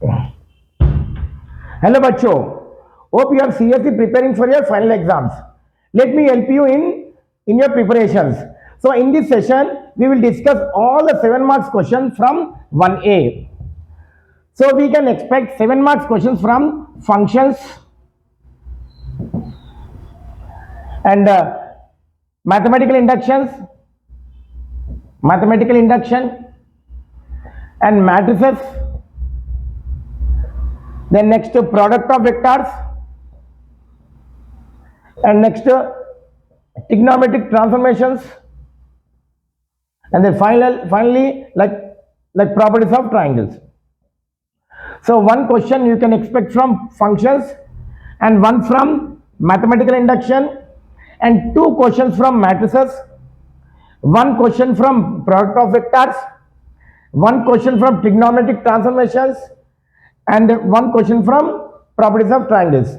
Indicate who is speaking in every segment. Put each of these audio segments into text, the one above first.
Speaker 1: Hello bachcho, hope you are seriously preparing for your final exams. Let me help you in your preparations. So in this session we will discuss all the 7 marks questions from 1A. So we can expect 7 marks questions from functions and mathematical inductions, mathematical induction and matrices. Then next product of vectors, and next trigonometric transformations, and then finally like properties of triangles. So one question you can expect from functions, and one from mathematical induction, and two questions from matrices, one question from product of vectors, one question from trigonometric transformations, and one question from properties of triangles.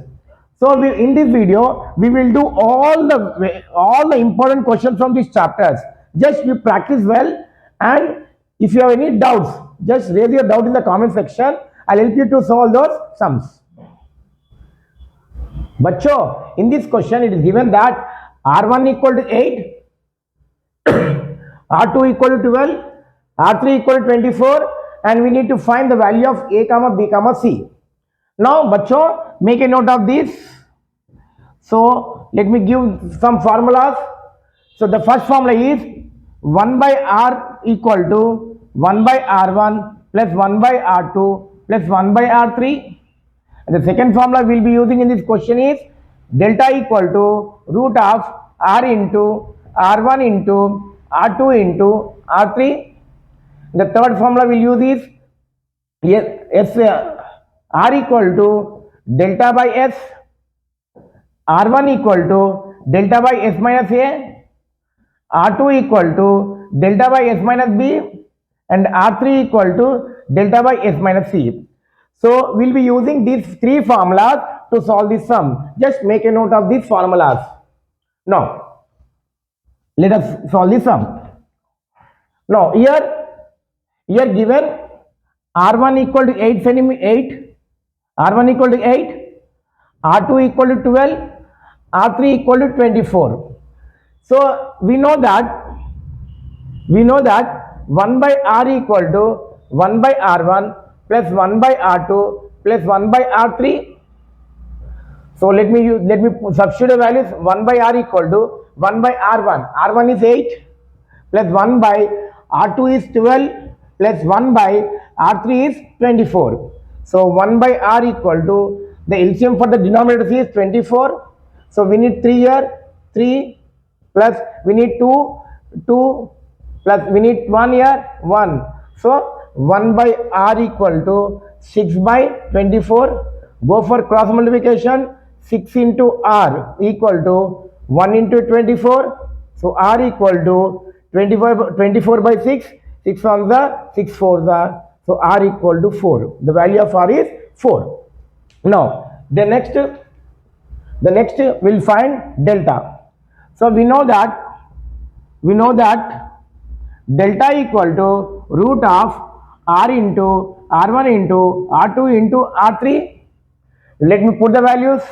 Speaker 1: So in this video we will do all the important questions from these chapters. Just you practice well, and if you have any doubts, just raise your doubt in the comment section. I'll help you to solve those sums. Bachcho, in this question it is given that R1 equal to 8, R2 equal to 12, R3 equal to 24, and we need to find the value of A comma B comma C. Now bachcho, make a note of this. So let me give some formulas. So the first formula is 1 by R equal to 1 by R1 plus 1 by R2 plus 1 by R3. And the second formula we'll be using in this question is delta equal to root of R into R1 into R2 into R3. The third formula we'll use is R equal to delta by S, R1 equal to delta by S minus A, R2 equal to delta by S minus B, and R3 equal to delta by S minus C. So we'll be using these three formulas to solve this sum. Just make a note of these formulas. Now let us solve this sum. Now here given R1 equal to 8 centimeter, R1 equal to 8, R2 equal to 12, R3 equal to 24. So we know that 1 by R equal to 1 by R1 plus 1 by R2 plus 1 by R3. So let me substitute the values. 1 by R equal to 1 by R1. R1 is 8 plus 1 by R2 is 12 plus 1 by R3 is 24. So 1 by R equal to, the LCM for the denominator is 24. So we need 3 here, 3 plus we need 2 plus we need 1 here, 1. So 1 by R equal to 6 by 24. Go for cross multiplication. 6 into R equal to 1 into 24. So R equal to 24 by 6. 6 on the 6 for the. So R equal to 4. The value of R is 4. Now the next we'll find delta. So we know that delta equal to root of R into R1 into R2 into R3. Let me put the values.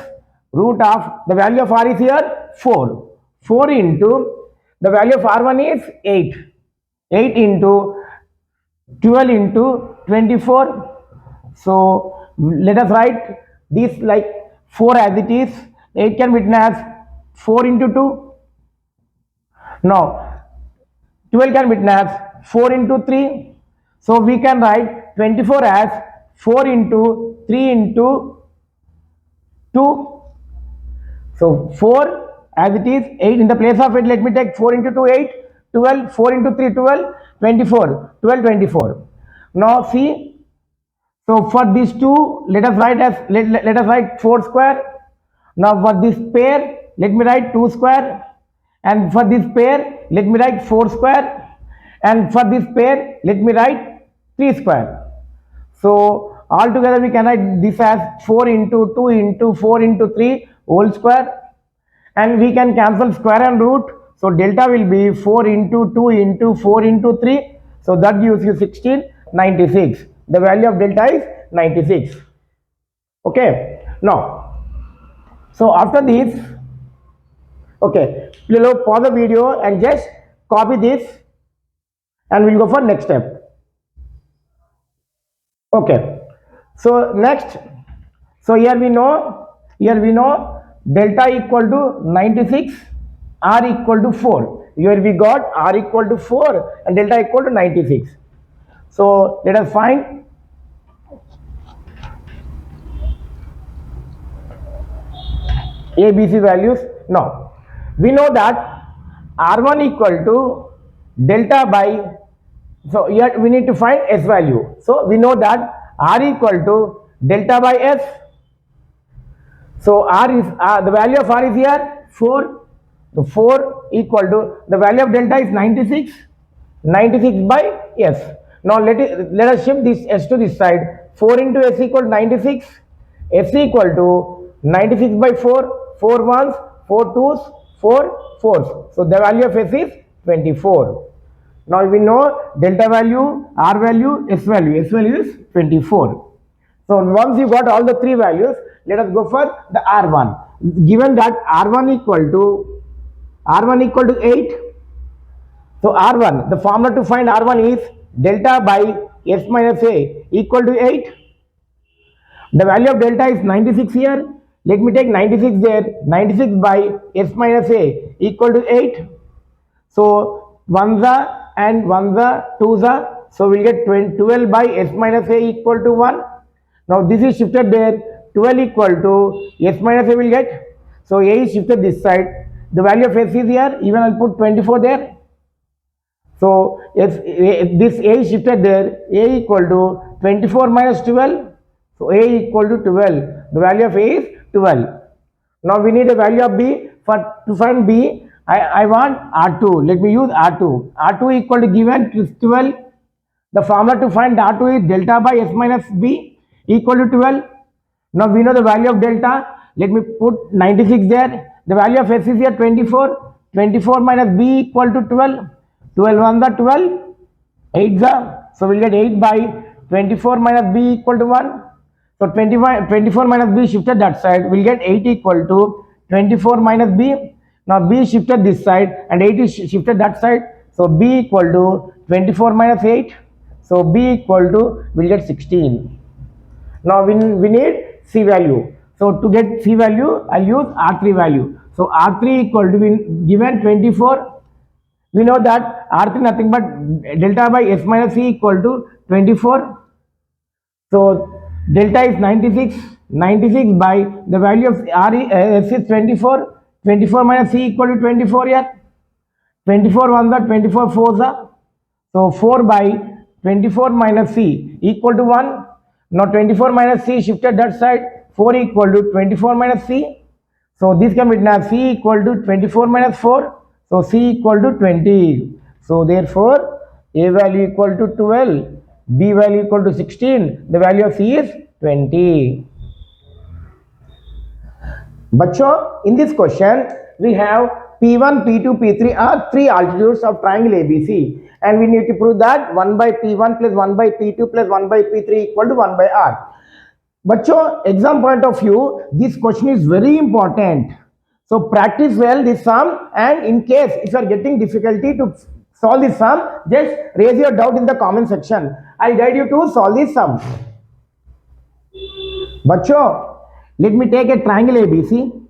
Speaker 1: Root of, the value of R is here 4. 4 into, the value of R1 is 8. 8 into 12 into 24. So let us write this like 4 as it is. 8 can be written as 4 into 2. Now 12 can be written as 4 into 3. So we can write 24 as 4 into 3 into 2. So 4 as it is, 8 in the place of it, let me take 4 into 2, 8, 12, 4 into 3, 12, 24, 12, 24. Now see, so for these two, let us write 4 square. Now for this pair, let me write 2 square. And for this pair, let me write 4 square. And for this pair, let me write 3 square. So altogether we can write this as 4 into 2 into 4 into 3 whole square, and we can cancel square and root. So delta will be 4 into 2 into 4 into 3. So that gives you 1696. The value of delta is 96. Okay, now, so after this, okay, pause the video and just copy this and we'll go for next step. Okay, so next, so here we know delta equal to 96, r equal to 4. Here we got r equal to 4 and delta equal to 96. So let us find ABC values. Now we know that R1 equal to delta by, so here we need to find S value. So we know that R equal to delta by S. So R is the value of R is here 4. The 4 equal to the value of delta is 96. 96 by S. Now let us shift this S to this side. 4 into S equal to 96. S equal to 96 by 4. 4 ones, 4 twos, 4 fours. So the value of S is 24. Now we know delta value, R value, S value. S value is 24. So once you got all the three values, let us go for the R1. Given that R1 equal to 8. So R1, the formula to find R1 is delta by S minus A equal to 8. The value of delta is 96 here. Let me take 96 there. 96 by S minus A equal to 8. So 1s are and 1s are, 2s are. So we'll get 12 by S minus A equal to 1. Now this is shifted there. 12 equal to S minus A will get. So A is shifted this side. The value of S is here. Even I'll put 24 there. So if this A is shifted there, A equal to 24 minus 12. So A equal to 12. The value of A is 12. Now we need a value of B. To find B, I want R2. Let me use R2. R2 equal to given 12. The formula to find R2 is delta by S minus B equal to 12. Now we know the value of delta. Let me put 96 there. The value of S is here 24. 24 minus B equal to 12. 12 1 the 12. 8 the. So we'll get 8 by 24 minus B equal to 1. So 24 minus B shifted that side. We'll get 8 equal to 24 minus B. Now B shifted this side and 8 is shifted that side. So B equal to 24 minus 8. So B equal to, we'll get 16. Now we need C value. So to get C value, I'll use R3 value. So R3 equal to, given 24. We know that R3 nothing but delta by S minus C equal to 24. So delta is 96. 96 by the value of S is 24. 24 minus C equal to 24 here. 24 1 the 24 4 the. So 4 by 24 minus C equal to 1. Now 24 minus C shifted that side. 4 equal to 24 minus C. So this can be written as C equal to 24 minus 4. So C equal to 20. So therefore A value equal to 12. B value equal to 16. The value of C is 20. Bachcho, in this question, we have P1, P2, P3 are three altitudes of triangle ABC. And we need to prove that 1 by P1 plus 1 by P2 plus 1 by P3 equal to 1 by R. Bachcho, exam point of view, this question is very important. So practice well this sum, and in case if you are getting difficulty to solve this sum, just raise your doubt in the comment section. I'll guide you to solve this sum. Bachcho, let me take a triangle ABC.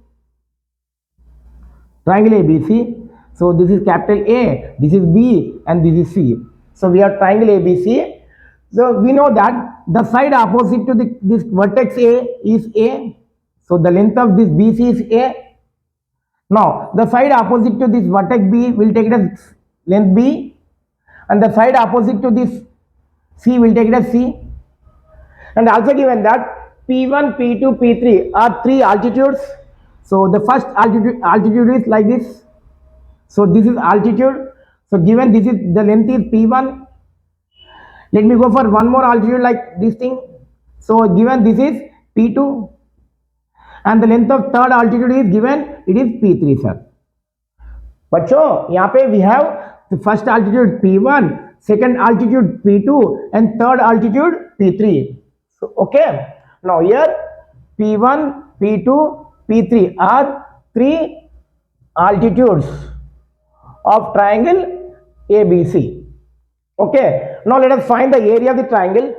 Speaker 1: Triangle ABC. So this is capital A, this is B, and this is C. So we have triangle ABC. So we know that the side opposite to this vertex A is A. So the length of this BC is A. Now the side opposite to this vertex B will take it as length B, and the side opposite to this C will take it as C. And also given that P1, P2, P3 are three altitudes. So the first altitude is like this. So this is altitude. So given this is the length is P1. Let me go for one more altitude like this thing. So given this is P2. And the length of third altitude is given, it is P3, sir. Bachcho, यहाँ पे we have the first altitude P1, second altitude P2, and third altitude P3. So, okay. Now here P1, P2, P3 are three altitudes of triangle ABC. Okay. Now let us find the area of the triangle.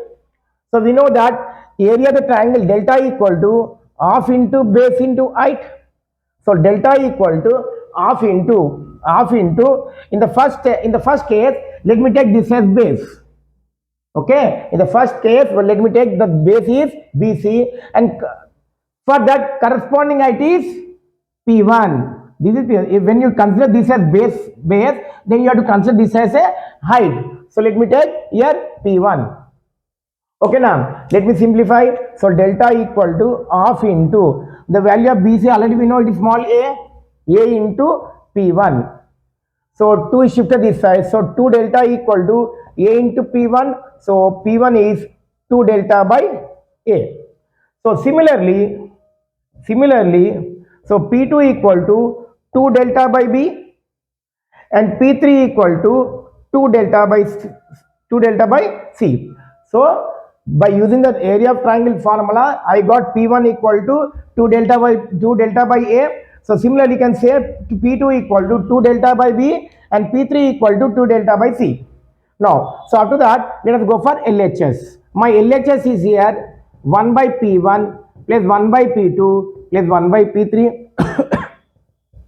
Speaker 1: So we know that area of the triangle delta equal to half into base into height. So delta equal to half into in the first case, let me take this as base. Okay, in the first case, well, let me take the base is BC, and for that corresponding height is P1. This is when you consider this as base, then you have to consider this as a height. So let me take here P1. Okay, now let me simplify. So delta equal to half into the value of BC, already we know it is small a into P1. So 2 is shifted this side. So 2 delta equal to A into P1. So P1 is 2 delta by A. So similarly, so P2 equal to 2 delta by B, and P3 equal to 2 delta by C. So by using the area of triangle formula, I got P1 equal to 2 delta by A. So similarly, you can say P2 equal to 2 delta by B and P3 equal to 2 delta by C. Now, so after that, let us go for LHS. My LHS is here 1 by P1 plus 1 by P2 plus 1 by P3.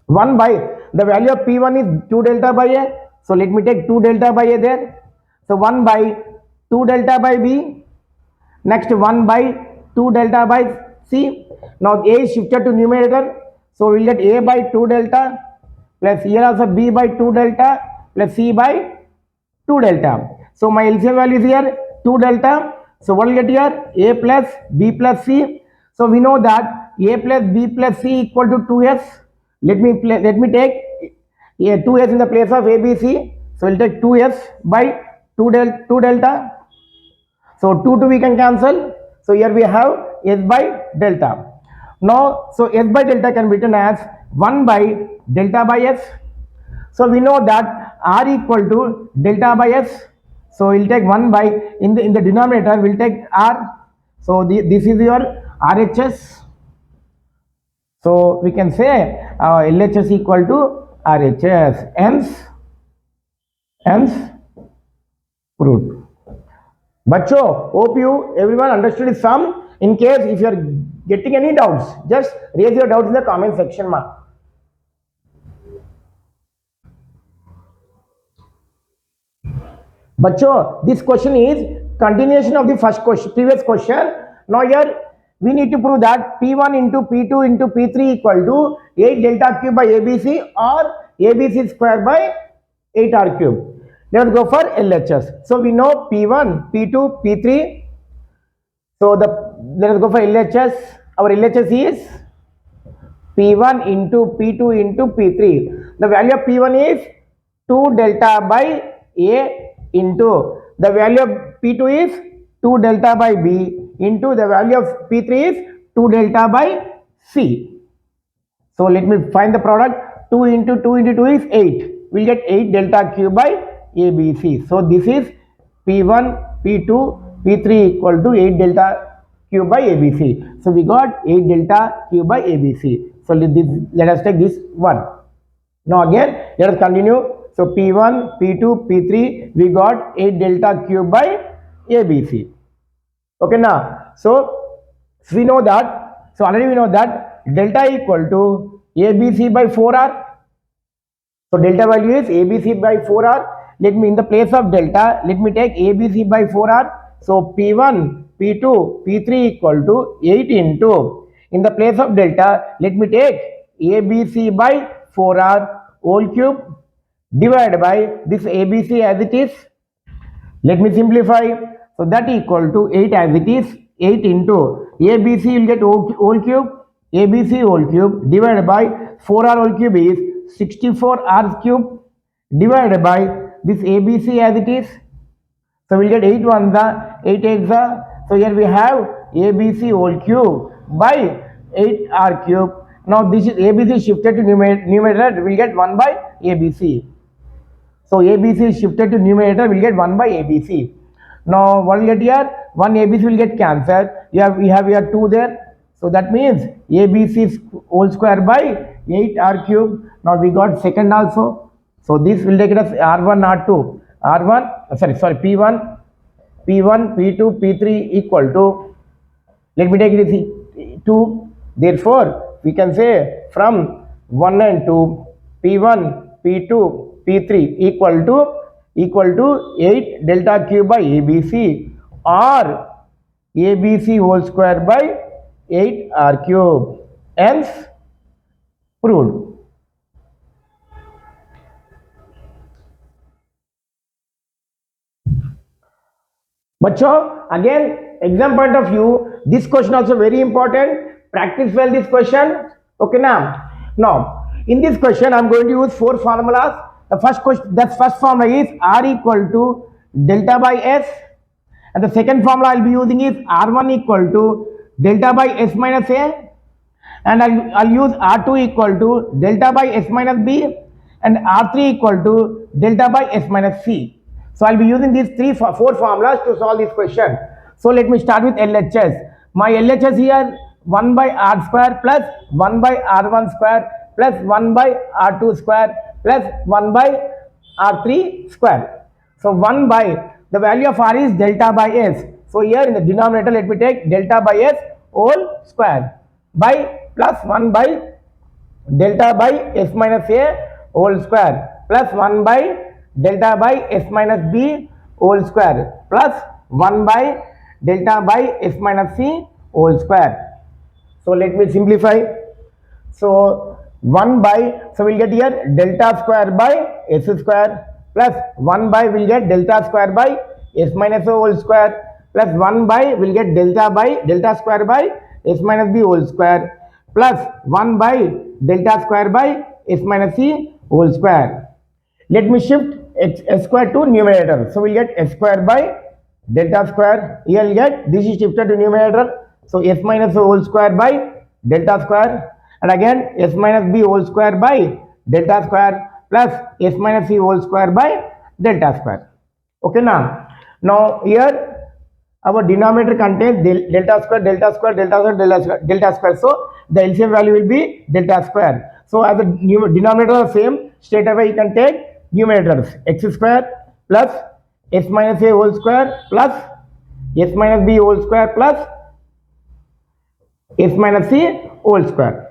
Speaker 1: 1 by the value of P1 is 2 delta by A. So let me take 2 delta by A there. So 1 by 2 delta by B. Next 1 by 2 delta by C. Now A is shifted to numerator. So we will get A by 2 delta plus here also B by 2 delta plus C by 2 delta. So my LCM value is here 2 delta. So what will get here? A plus B plus C. So we know that A plus B plus C equal to 2S. Let me take 2S in the place of ABC. So we'll take 2S by 2 delta. So 2 we can cancel. So here we have S by delta. Now, so S by delta can be written as 1 by delta by S. So we know that R equal to delta by S. So we'll take 1 by, in the denominator, we'll take R. So this is your RHS. So we can say LHS equal to RHS. Hence proved. Bacho, hope you everyone understood this sum. In case if you are getting any doubts, just raise your doubts in the comment section, ma. Bacho, this question is continuation of the first question, previous question. Now here we need to prove that P1 into P2 into P3 equal to 8 delta cube by ABC or ABC square by 8R cube. Let us go for LHS. So we know P1, P2, P3. So let us go for LHS. Our LHS is P1 into P2 into P3. The value of P1 is 2 delta by A into the value of P2 is 2 delta by B into the value of P3 is 2 delta by C. So let me find the product. 2 into 2 into 2 is 8. We'll get 8 delta cube by ABC. So this is P1, P2, P3 equal to 8 delta cube by ABC. So we got 8 delta cube by ABC. So let us take this one. Now again, let us continue. So P1, P2, P3, we got 8 delta cube by ABC. Okay, now, so we know that, so already we know that delta equal to ABC by 4R. So delta value is ABC by 4R. Let me, in the place of delta, let me take ABC by 4R. So P1, P2, P3 equal to 8 into, in the place of delta, let me take ABC by 4R whole cube divided by this ABC as it is. Let me simplify. So that equal to 8 as it is. 8 into ABC will get whole cube. ABC whole cube divided by 4R whole cube is 64R cube divided by this ABC as it is. So we'll get 8 1 the 8 8 the. So here we have ABC whole cube by 8R cube. Now this is ABC shifted to numerator. We'll get 1 by ABC. So ABC is shifted to numerator. We'll get 1 by ABC. Now what will get here? One ABC will get cancelled. We have here 2 there. So that means ABC whole square by 8R cube. Now we got second also. So this will take it as R1, R2, R1, P1, P2, P3 equal to, let me take it as 2. Therefore we can say from 1 and 2, P1, P2, P3 equal to 8 delta cube by ABC, or ABC whole square by 8R cube. Hence proved. But so again, exam point of view, this question also very important. Practice well this question. Okay now in this question I'm going to use 4 formulas. The first formula is R equal to delta by S, and the second formula I'll be using is R1 equal to delta by S minus A, and I'll use R2 equal to delta by S minus B, and R3 equal to delta by S minus C. So I'll be using these 4 formulas to solve this question. So let me start with LHS. My LHS here 1 by R square plus 1 by R1 square plus 1 by R2 square plus 1 by R3 square. So 1 by, the value of R is delta by S. So here in the denominator let me take delta by S whole square by plus 1 by delta by S minus A whole square plus 1 by delta by S minus B whole square plus 1 by delta by S minus C whole square. So let me simplify. So 1 by, so we'll get here delta square by S square plus 1 by we'll get delta square by S minus A whole square plus 1 by we'll get delta square by S minus B whole square plus 1 by delta square by S minus C whole square. Let me shift S square to numerator. So we'll get S square by delta square. Here we'll get, this is shifted to numerator. So S minus A whole square by delta square, and again S minus B whole square by delta square plus S minus C whole square by delta square. Okay now here our denominator contains delta square, delta square, delta square, delta square. So the LCM value will be delta square. So as the denominator are same, straight away you can take numerators. X square plus S minus A whole square plus S minus B whole square plus S minus C whole square.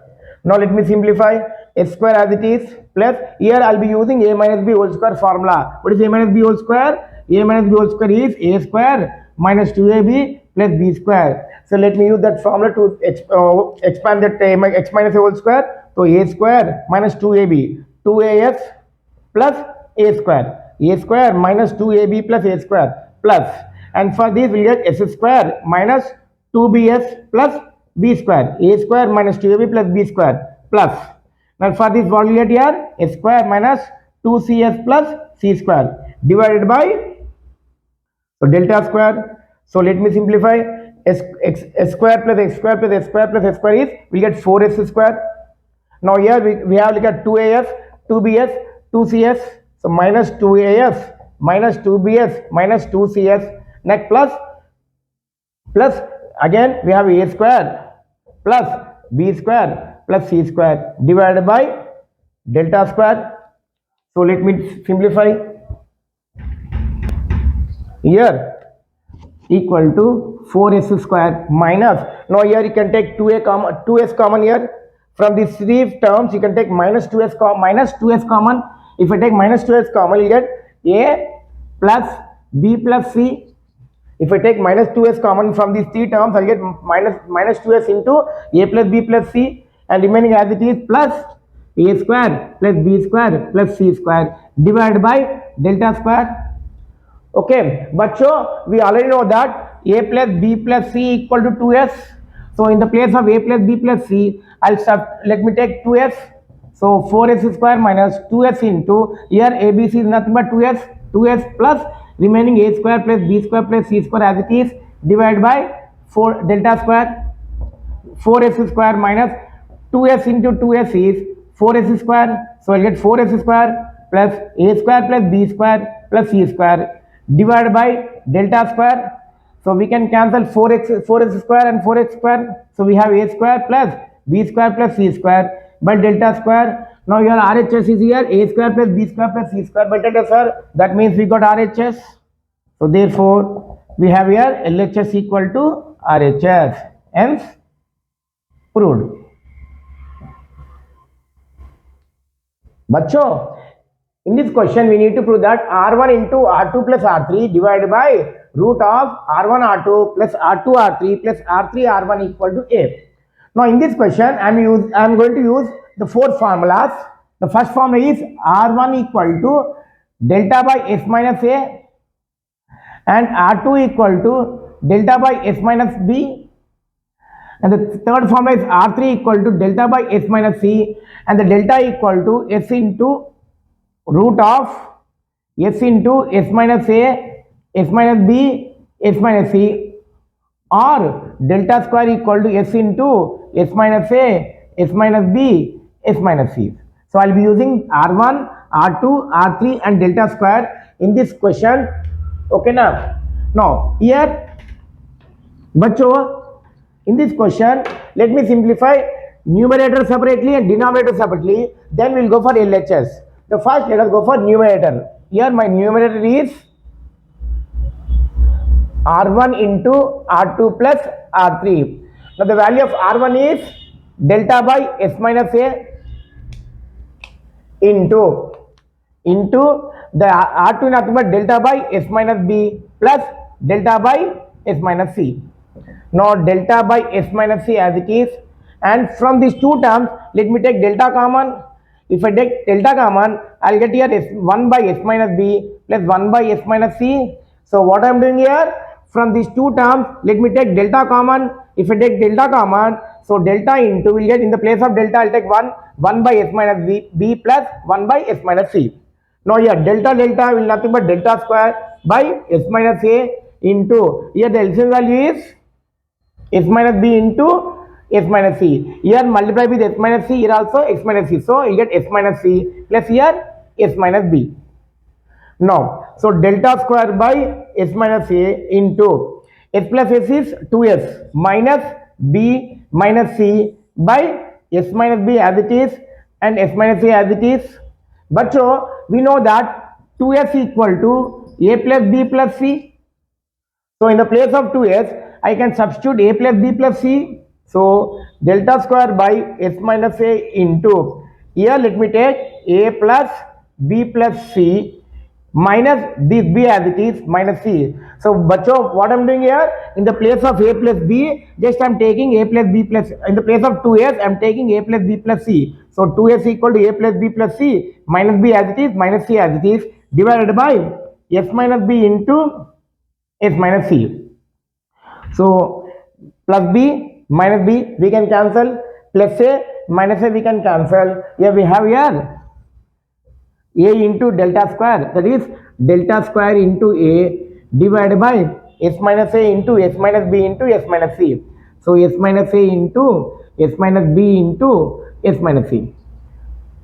Speaker 1: Now let me simplify. S square as it is plus, here I'll be using A minus B whole square formula. What is A minus B whole square? A minus B whole square is A square minus 2AB plus B square. So let me use that formula to expand that X minus A whole square. So A square minus 2AB, 2AS plus A square minus 2AB plus A square plus, and for this we get S square minus 2BS plus B square, A square minus 2AB plus B square plus. Now for this what we get here? S square minus 2CS plus C square divided by, so delta square. So let me simplify. S square plus X square plus S square plus S square is, we get 4S square. Now here we have look at 2AS, 2BS, 2CS. So minus 2AS minus 2BS minus 2CS. Next plus again we have A square plus B square plus C square divided by delta square. So let me simplify. Here equal to 4S square minus, now here you can take 2S common here. From these 3 terms you can take minus 2S common. If I take minus 2S common, you get A plus B plus C. If I take minus 2S common from these 3 terms, I'll get minus 2S into A plus B plus C, and remaining as it is plus A square plus B square plus C square divided by delta square. Okay, but so we already know that A plus B plus C equal to 2S. So in the place of A plus B plus C, let me take 2S. So 4S square minus 2S into, here ABC is nothing but 2S plus remaining A square plus B square plus C square as it is divided by 4 delta square. 4S square minus 2S into 2S is 4S square. So I'll get 4S square plus A square plus B square plus C square divided by delta square. So we can cancel 4x square and 4x square. So we have a square plus b square plus c square by delta square. Now your RHS is here, a square plus b square plus c square by delta square. That means we got RHS. So therefore we have here LHS equal to RHS. Hence proved. Bachcho, in this question we need to prove that R1 into R2 plus R3 divided by root of R1 R2 plus R2 R3 plus R3 R1 equal to A. Now in this question I am going to use the four formulas. The first formula is R1 equal to delta by S minus A and R2 equal to delta by S minus B, and the third formula is R3 equal to delta by S minus C, and the delta equal to S into root of S into S minus A, S minus B, S minus C, or delta square equal to S into S minus A, S minus B, S minus C. So I'll be using R1, R2, R3 and delta square in this question. Okay now here bachcho, in this question let me simplify numerator separately and denominator separately, then we'll go for LHS. The first let us go for numerator. Here my numerator is R1 into R2 plus R3. Now the value of R1 is delta by S minus A into the R2 nothing but delta by S minus B plus delta by S minus C. Now delta by S minus C as it is, and from these two terms let me take delta common. If I take delta common, I'll get here S1 by S minus B plus 1 by S minus C. So what I am doing here, from these two terms let me take delta common. If I take delta common, so delta into will get, in the place of delta I'll take 1 by S minus B plus 1 by S minus C. Now here delta will nothing but delta square by S minus A into, here the LCM value is S minus B into S minus C. Here multiply with S minus C, here also S minus C. So you get S minus C plus here S minus B. Now, so delta square by S minus A into S plus S is 2S minus B minus C by S minus B as it is and S minus A as it is. But so we know that 2S equal to A plus B plus C. So in the place of 2S, I can substitute A plus B plus C. So delta square by S minus A into, here let me take A plus B plus C minus this B as it is minus C. So bachcho, what I am doing here, in the place of A plus B, just I am taking A plus B plus, in the place of 2S I am taking A plus B plus C. So 2S equal to A plus B plus C minus B as it is minus C as it is divided by S minus B into S minus C. So plus B minus B we can cancel, plus A minus A we can cancel. Here we have here A into delta square, that is delta square into A divided by S minus A into S minus B into S minus C. So S minus A into S minus B into S minus C.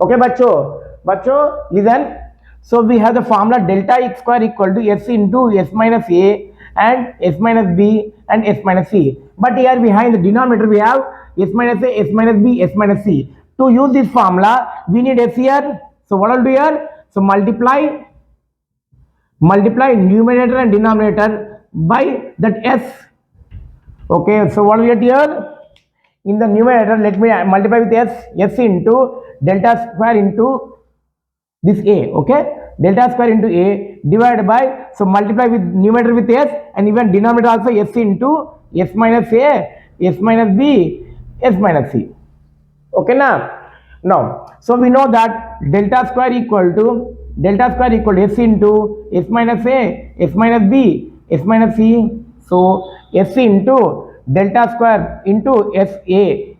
Speaker 1: Okay bachcho listen. So we have the formula delta x square equal to S into S minus A and S minus B and S minus C. But here behind the denominator we have S minus A, S minus B, S minus C. To use this formula we need S here. So what I'll do here? So multiply numerator and denominator by that S. Okay, so what will get here? In the numerator let me multiply with S into delta square into this A. Okay, delta square into A divided by, so multiply with numerator with S and even denominator also S into S minus A, S minus B, S minus C. Okay now so we know that delta square equal to S into S minus A, S minus B, S minus C. So S into delta square into SA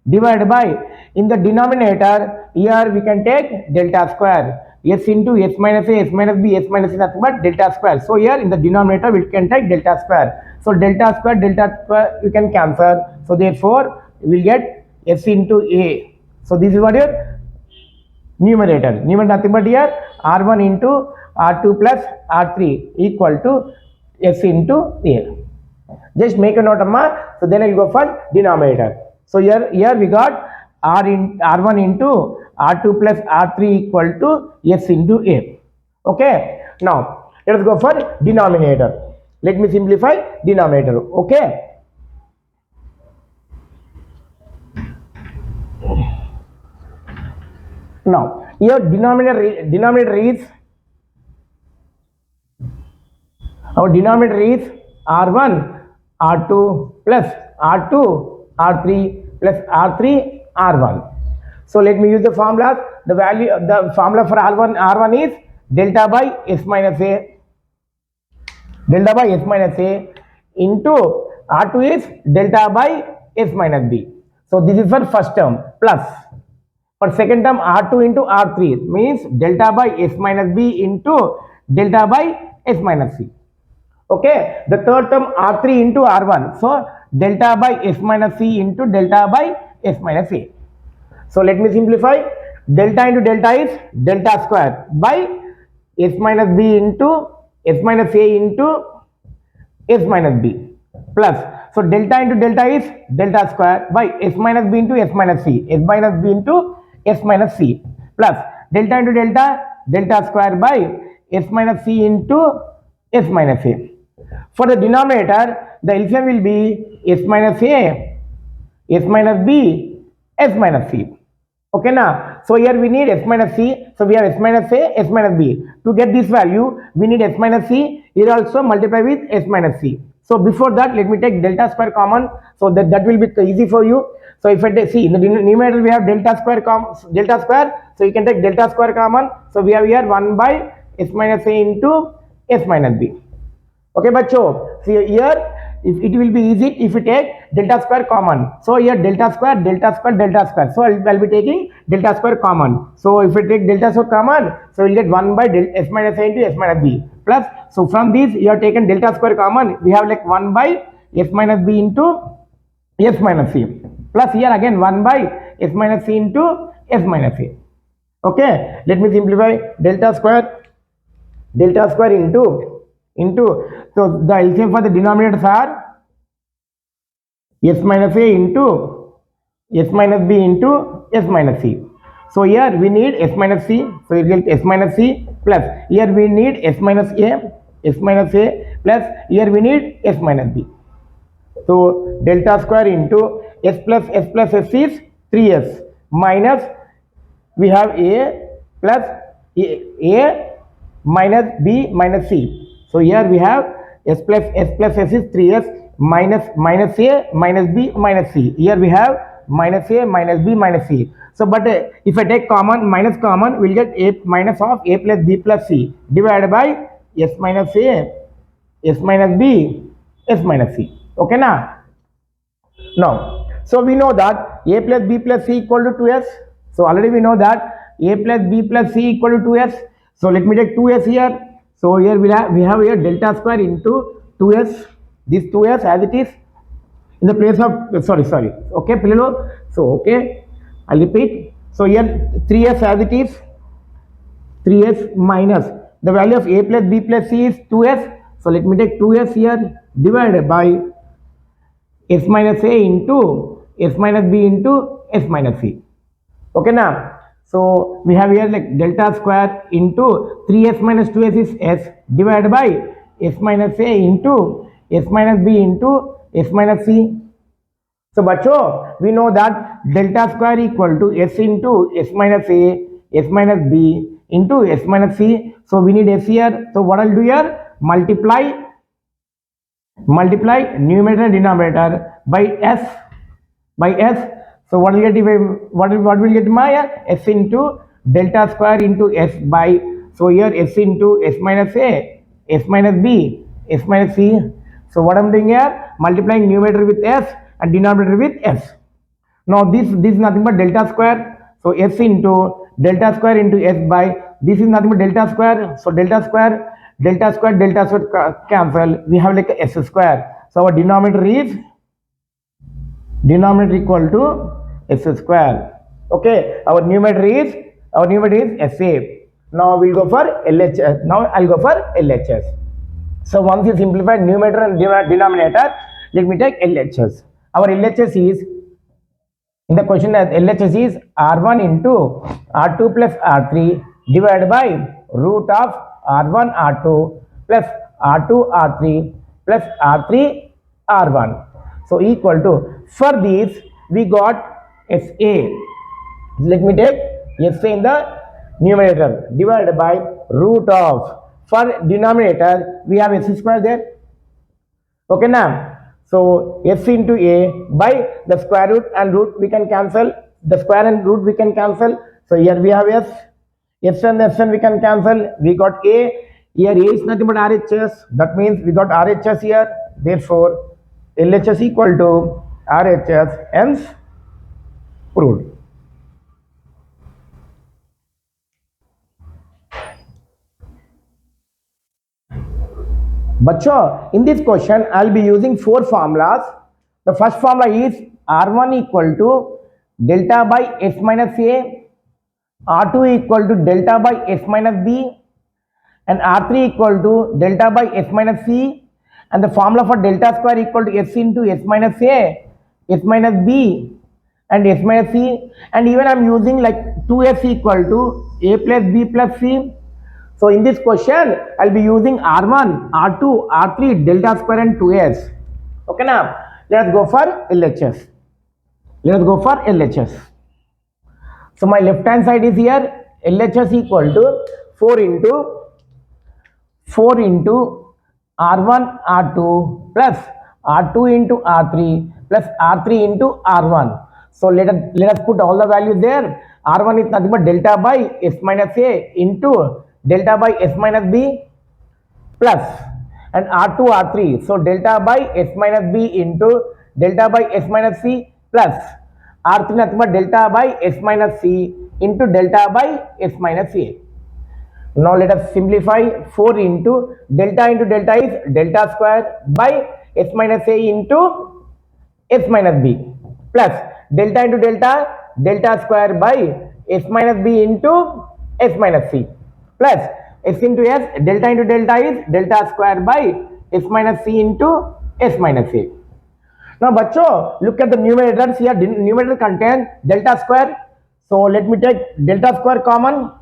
Speaker 1: divided by, in the denominator here we can take delta square, S into S minus A, S minus B, S minus C nothing but delta square. So here in the denominator we can take delta square. So delta square you can cancel. So therefore we will get S into A. So this is what your numerator nothing but here R1 into R2 plus R3 equal to S into A. Just make a note, amma. So then I'll go for denominator. So here we got R1 into R2 plus R3 equal to S into A. Okay. Now let us go for denominator. Let me simplify denominator. Okay. Now here denominator is our denominator is R1 R2 plus R2 R3 plus R3 R1. So let me use the formulas. The formula for R1 is delta by S minus A, delta by S minus A into R2 is delta by S minus B. So this is for first term plus. For second term R2 into R3 means delta by S minus B into delta by S minus C. Okay. The third term R3 into R1. So delta by S minus C into delta by S minus A. So let me simplify. Delta into delta is delta square by S minus B into S minus A into S minus B plus. So delta into delta is delta square by S minus B into S minus C. S minus B into S minus C plus delta into delta square by S minus C into S minus A. For the denominator, the LCM will be S minus A, S minus B, S minus C. Okay now, so here we need S minus C. So we have S minus A, S minus B. To get this value, we need S minus C. Here also multiply with S minus C. So before that, let me take delta square common. So that will be easy for you. So if I see in the numerator we have delta square. So you can take delta square common. So we have here 1 by S minus A into S minus B. Okay, bacho. See here, if it will be easy if we take delta square common. So here delta square. So I'll be taking delta square common. So if we take delta square common, so we'll get 1 by S minus A into S minus B plus. So from this you have taken delta square common. We have like 1 by S minus B into S minus C plus here again 1 by S minus C into S minus A. Okay, let me simplify. Delta square into so the LCM for the denominators are S minus A into S minus B into S minus C. So here we need S minus C. So you get S minus C plus here we need S minus A plus here we need S minus B. So delta square into S plus S is 3S minus we have A plus A minus B minus C. So here we have S plus S is 3S minus A minus B minus C. Here we have minus A minus B minus C. So but if I take minus common, we'll get A minus of A plus B plus C divided by S minus A, S minus B, S minus C. Okay now? Now, so we know that A plus B plus C equal to 2S. So already we know that A plus B plus C equal to 2S. So let me take 2S here. So here we have here delta square into 2S. This 2S as it is in the place of sorry. Okay, Pililo. So okay, I'll repeat. So here 3S as it is. 3S minus the value of A plus B plus C is 2S. So let me take 2S here divided by S minus A into S minus B into S minus C. Okay now. So we have here like delta square into 3S minus 2S is S divided by S minus A into S minus B into S minus C. So bacho, we know that delta square equal to S into S minus A, S minus B into S minus C. So we need S here. So what I'll do here? Multiply numerator and denominator by S. So what will get if what will get my S into delta square into S by, so here S into S minus A, S minus B, S minus C. So what I'm doing here, multiplying numerator with S and denominator with S. Now this is nothing but delta square. So S into delta square into S by, this is nothing but delta square. So delta square cancel. We have like a S square. So our denominator equal to S square. Okay, our numerator is SA. Now we'll go for LHS. Now I'll go for LHS. So once you simplify numerator and denominator, let me take LHS. Our LHS is, in the question as LHS is R1 into R2 plus R3 divided by root of R1 R2 plus R2 R3 plus R3 R1. So equal to, for these we got SA. Let me take SA in the numerator divided by root of, for denominator we have S square there. Okay now. So s into a by the square root and root we can cancel. The square and root we can cancel. So here we have s and we can cancel. We got a. Here a is nothing but RHS. That means we got RHS here. Therefore LHS equal to RHS, hence proved. Bacho, in this question, I'll be using 4 formulas. The first formula is R1 equal to delta by S minus A, R2 equal to delta by S minus B, and R3 equal to delta by S minus C. And the formula for delta square equal to S into S minus A, S minus B, and S minus C. And even I'm using like 2S equal to A plus B plus C. So in this question, I'll be using R1, R2, R3, delta square and 2S. Okay now, let's go for LHS. Let's go for LHS. So my left hand side is here, LHS equal to 4 into R1, R2 plus R2 into R3 plus R3 into R1. So let us put all the values there. R1 is nothing but delta by S minus A into delta by S minus B plus, and R2 R3, so delta by S minus B into delta by S minus C plus R3 nothing but delta by S minus C into delta by S minus A. Now let us simplify. 4 into delta is delta square by S minus A into S minus B plus delta into delta square by S minus B into S minus C plus S into S, delta into delta is delta square by S minus C into S minus A. Now bacho, look at the numerators here. Numerator contains delta square. So let me take delta square common.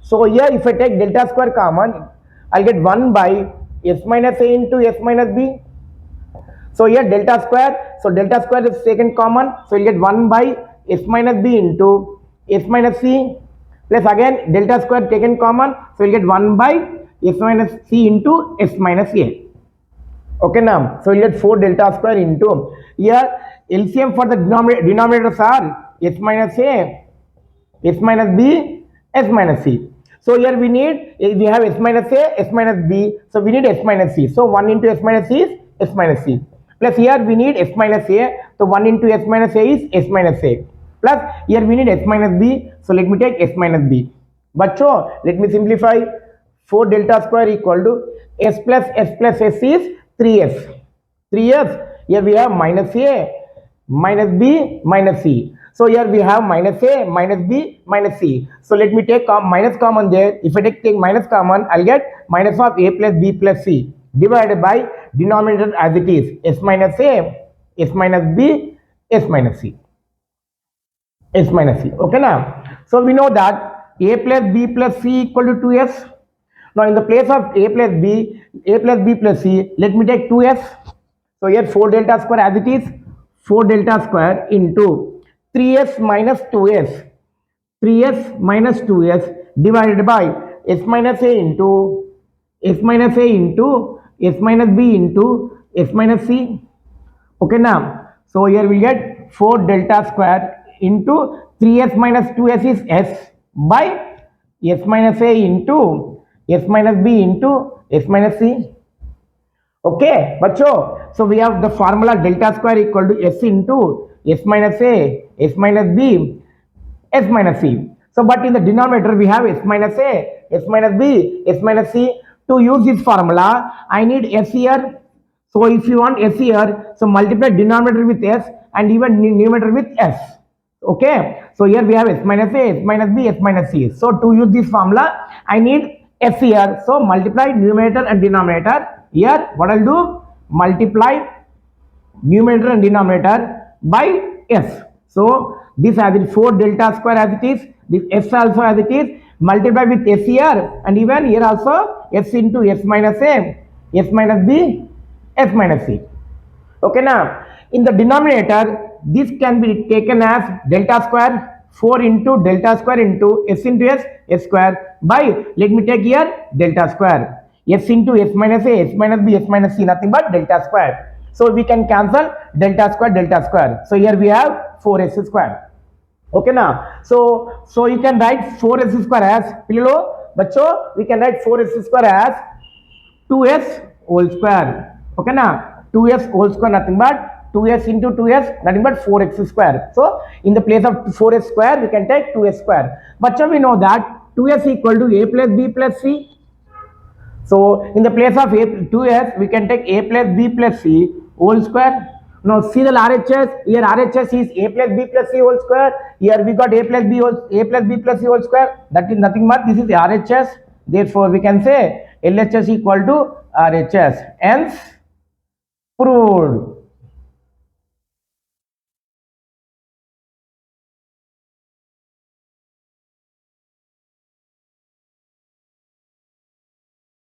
Speaker 1: So here if I take delta square common, I'll get 1 by S minus A into S minus B. So here delta square, so delta square is taken common, so you'll get 1 by S minus B into S minus C plus again delta square taken common, so you'll get 1 by S minus C into S minus A. Okay now, so you'll get 4 delta square into, here LCM for the denominators are S minus A, S minus B, S minus C. So here we have S minus A, S minus B, so we need S minus C. So 1 into S minus C is S minus C. Plus here we need S minus A, so 1 into S minus A is S minus A. Plus here we need S minus B, so let me take S minus B. Bacho, let me simplify. 4 delta square equal to S plus S is 3S. 3S, here we have minus A, minus B, minus C. So here we have minus A, minus B, minus C. So let me take minus common there. If I take minus common, I'll get minus of A plus B plus C divided by denominator as it is S minus A, S minus B, S minus C. S minus C. Okay now. So we know that A plus B plus C equal to 2S. Now in the place of A plus B plus C, let me take 2S. So here 4 delta square as it is, 4 delta square into 3S minus 2S. 3S minus 2S divided by S minus A into S minus A into S minus B into S minus C. Okay now. So here we get 4 delta square into 3S minus 2S is S by S minus A into S minus B into S minus C. Okay, bacho. So we have the formula delta square equal to S into S minus A, S minus B, S minus C. So but in the denominator we have S minus A, S minus B, S minus C. To use this formula, I need S here. So if you want S here, so multiply denominator with S and even numerator with S. Okay, so here we have s minus a, s minus b, s minus c. So to use this formula, I need s here. So multiply numerator and denominator. Here, what I'll do? Multiply numerator and denominator by s. So this has it 4 delta square as it is. This s also as it is. Multiply with s here, and even here also s into s minus a, s minus b, s minus c. Okay, now in the denominator, this can be taken as delta square 4 into delta square into s into s square by, let me take here delta square, s into s minus a, s minus b, s minus c, nothing but delta square. So we can cancel delta square. So here we have 4s square. Okay, now so you can write 4s square as, pillo bachcho, we can write 4s square as 2s whole square. Okay, now 2s whole square, nothing but 2s into 2s, nothing but 4x square. So in the place of 4s square, we can take 2s square. But we know that 2s equal to a plus b plus c. So in the place of a 2s, we can take a plus b plus c whole square. Now see the RHS. Here RHS is a plus b plus c whole square. Here we got a plus b plus c whole square. That is nothing but this is the RHS. Therefore we can say LHS equal to RHS. Hence proved.